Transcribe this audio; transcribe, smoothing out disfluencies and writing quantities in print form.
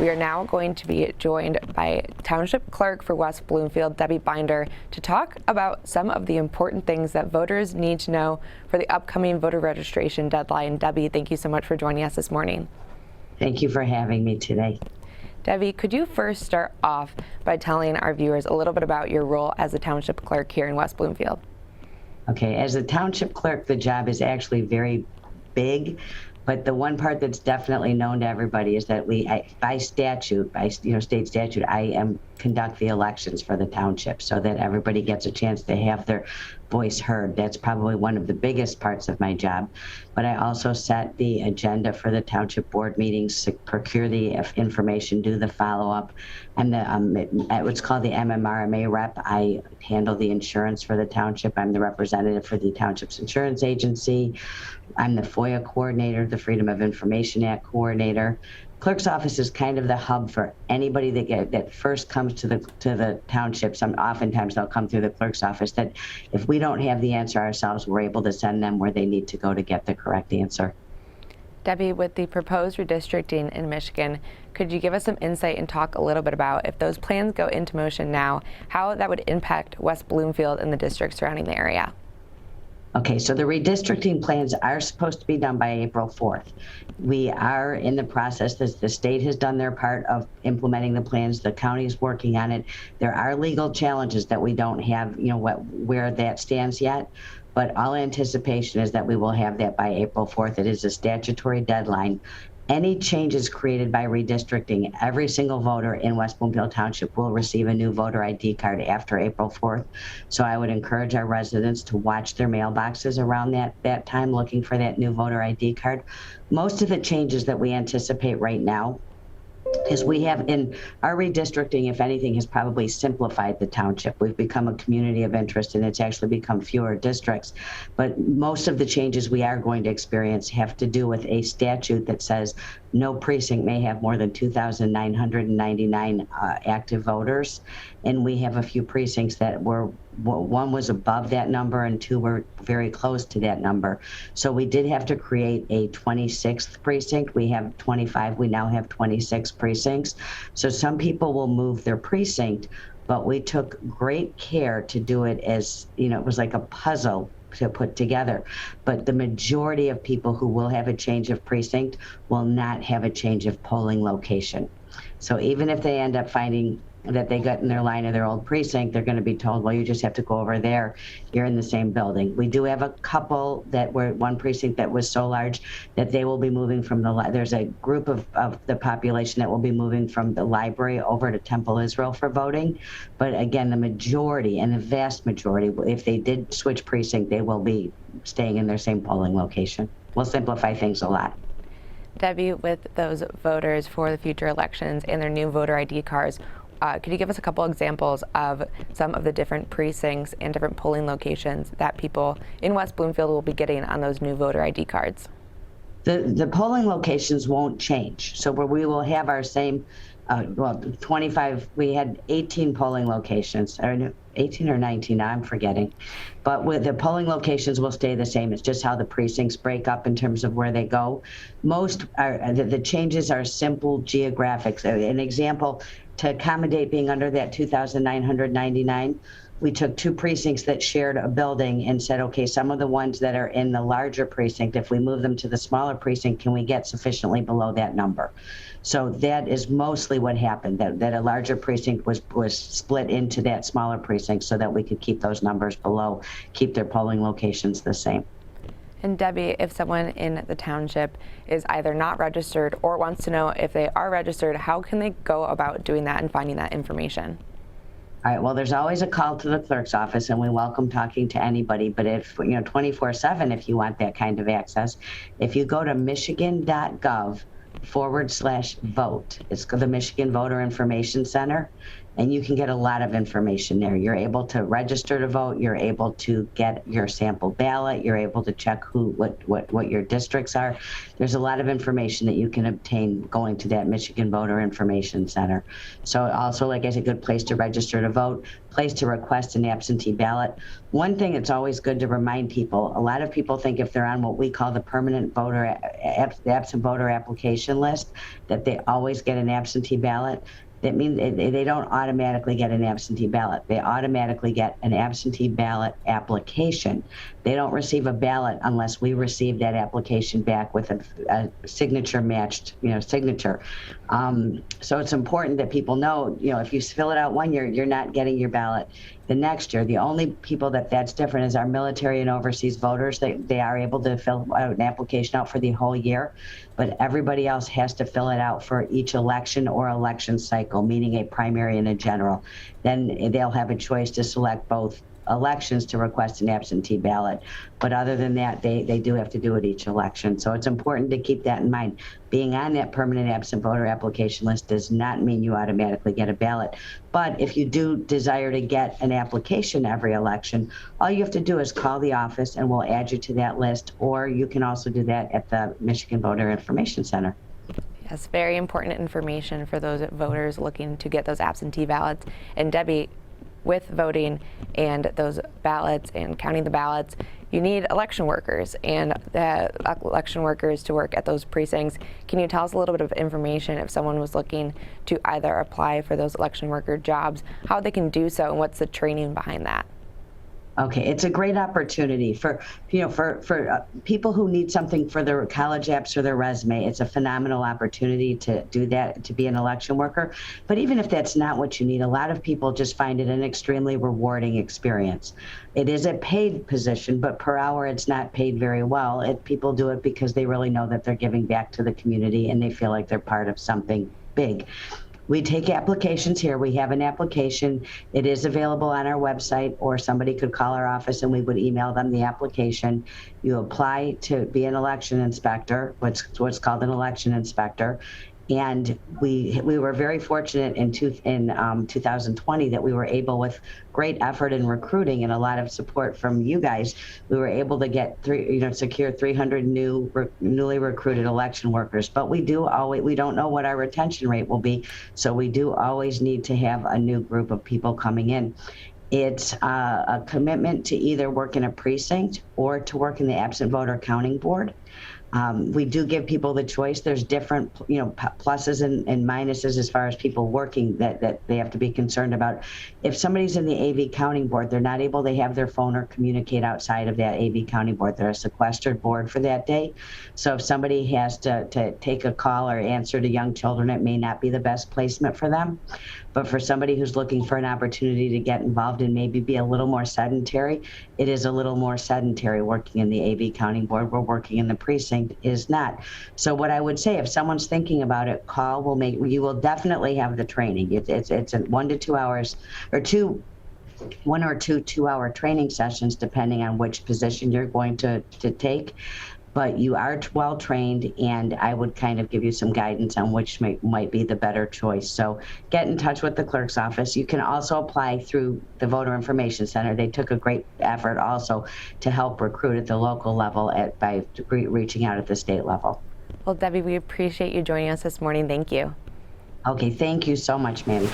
We are now going to be joined by Township Clerk for West Bloomfield, Debbie Binder, to talk about some of the important things that voters need to know for the upcoming voter registration deadline. Debbie, thank you so much for joining us this morning. Thank you for having me today. Debbie, could you first start off by telling our viewers a little bit about your role as a Township Clerk here in West Bloomfield? Okay, as a Township Clerk, the job is actually very big, but the one part that's definitely known to everybody is that by statute, by state statute, I conduct the elections for the township so that everybody gets a chance to have their voice heard. That's probably one of the biggest parts of my job. But I also set the agenda for the township board meetings, procure the information, do the follow-up. I'm what's called the MMRMA rep. I handle the insurance for the township. I'm the representative for the township's insurance agency. I'm the FOIA coordinator, the Freedom of Information Act coordinator. Clerk's office is kind of the hub for anybody that first comes to the township. Oftentimes they'll come through the clerk's office. That if we don't have the answer ourselves, we're able to send them where they need to go to get the correct answer. Debbie, with the proposed redistricting in Michigan, could you give us some insight and talk a little bit about, if those plans go into motion now, how that would impact West Bloomfield and the districts surrounding the area? Okay, so the redistricting plans are supposed to be done by April 4th. We are in the process. The state has done their part of implementing the plans. The county is working on it. There are legal challenges that we don't have, where that stands yet. But all anticipation is that we will have that by April 4th. It is a statutory deadline. Any changes created by redistricting, every single voter in West Bloomfield Township will receive a new voter ID card after April 4th. So I would encourage our residents to watch their mailboxes around that time, looking for that new voter ID card. Most of the changes that we anticipate right now is we have in our redistricting, if anything, has probably simplified the township. We've become a community of interest, and it's actually become fewer districts. But most of the changes we are going to experience have to do with a statute that says no precinct may have more than 2,999 active voters. And we have a few precincts that one was above that number and two were very close to that number. So we did have to create a 26th precinct. We have 25, we now have 26 precincts. So some people will move their precinct, but we took great care to do it as, it was like a puzzle to put together. But the majority of people who will have a change of precinct will not have a change of polling location. So even if they end up finding that they got in their line of their old precinct, they're going to be told, well, you just have to go over there. You're in the same building. We do have a couple that were one precinct that was so large that they will be moving from there's a group of the population that will be moving from the library over to Temple Israel for voting. But again, the majority and the vast majority, if they did switch precinct, they will be staying in their same polling location. We'll simplify things a lot. Debbie, with those voters for the future elections and their new voter ID cards, could you give us a couple examples of some of the different precincts and different polling locations that people in West Bloomfield will be getting on those new voter ID cards? The polling locations won't change. So where we will have our same, 25, we had 18 polling locations, or 18 or 19, I'm forgetting. But with the polling locations will stay the same. It's just how the precincts break up in terms of where they go. Most are, the changes are simple geographics. An example, to accommodate being under that 2,999, we took two precincts that shared a building and said, okay, some of the ones that are in the larger precinct, if we move them to the smaller precinct, can we get sufficiently below that number? So that is mostly what happened, that a larger precinct was split into that smaller precinct so that we could keep those numbers below, keep their polling locations the same. And Debbie, if someone in the township is either not registered or wants to know if they are registered, how can they go about doing that and finding that information? All right, well, there's always a call to the clerk's office, and we welcome talking to anybody, but if, 24/7 if you want that kind of access. If you go to michigan.gov/vote, it's the Michigan Voter Information Center, and you can get a lot of information there. You're able to register to vote. You're able to get your sample ballot. You're able to check what your districts are. There's a lot of information that you can obtain going to that Michigan Voter Information Center. So also, like I said, a good place to register to vote, place to request an absentee ballot. One thing that's always good to remind people, a lot of people think if they're on what we call the permanent voter, absent voter application list, that they always get an absentee ballot. That means they don't automatically get an absentee ballot. They automatically get an absentee ballot application. They don't receive a ballot unless we receive that application back with a signature matched, signature. So it's important that people know, if you fill it out one year, you're not getting your ballot the next year. The only people that's different is our military and overseas voters. They are able to fill out an application out for the whole year, but everybody else has to fill it out for each election or election cycle, meaning a primary and a general. Then they'll have a choice to select both elections to request an absentee ballot. But other than that, they do have to do it each election. So it's important to keep that in mind. Being on that permanent absent voter application list does not mean you automatically get a ballot. But if you do desire to get an application every election, all you have to do is call the office and we'll add you to that list, or you can also do that at the Michigan Voter Information Center. Yes, very important information for those voters looking to get those absentee ballots. And Debbie, with voting and those ballots and counting the ballots, you need election workers and the election workers to work at those precincts. Can you tell us a little bit of information if someone was looking to either apply for those election worker jobs, how they can do so, and what's the training behind that? Okay, it's a great opportunity for people who need something for their college apps or their resume. It's a phenomenal opportunity to do that, to be an election worker. But even if that's not what you need, a lot of people just find it an extremely rewarding experience. It is a paid position, but per hour it's not paid very well. People do it because they really know that they're giving back to the community and they feel like they're part of something big. We take applications here. We have an application. It is available on our website, or somebody could call our office and we would email them the application. You apply to be an election inspector, what's called an election inspector. And we were very fortunate in 2020 that we were able, with great effort in recruiting and a lot of support from you guys, we were able to get secure 300 newly recruited election workers. But we don't know what our retention rate will be, so we do always need to have a new group of people coming in. It's a commitment to either work in a precinct or to work in the absent voter counting board. We do give people the choice. There's different, pluses and minuses as far as people working that they have to be concerned about. If somebody's in the AV counting board, they're not able to have their phone or communicate outside of that AV counting board. They're a sequestered board for that day. So if somebody has to take a call or answer to young children, it may not be the best placement for them. But for somebody who's looking for an opportunity to get involved and maybe be a little more sedentary, it is a little more sedentary working in the AV counting board. We're working in the precinct is not. So what I would say, if someone's thinking about it, you will definitely have the training. It's 1 to 2 hours, or 1 or 2 2-hour training sessions, depending on which position you're going to take. But you are well trained, and I would kind of give you some guidance on which might be the better choice. So get in touch with the clerk's office. You can also apply through the Voter Information Center. They took a great effort also to help recruit at the local level by reaching out at the state level. Well, Debbie, we appreciate you joining us this morning. Thank you. Okay, thank you so much, Manny.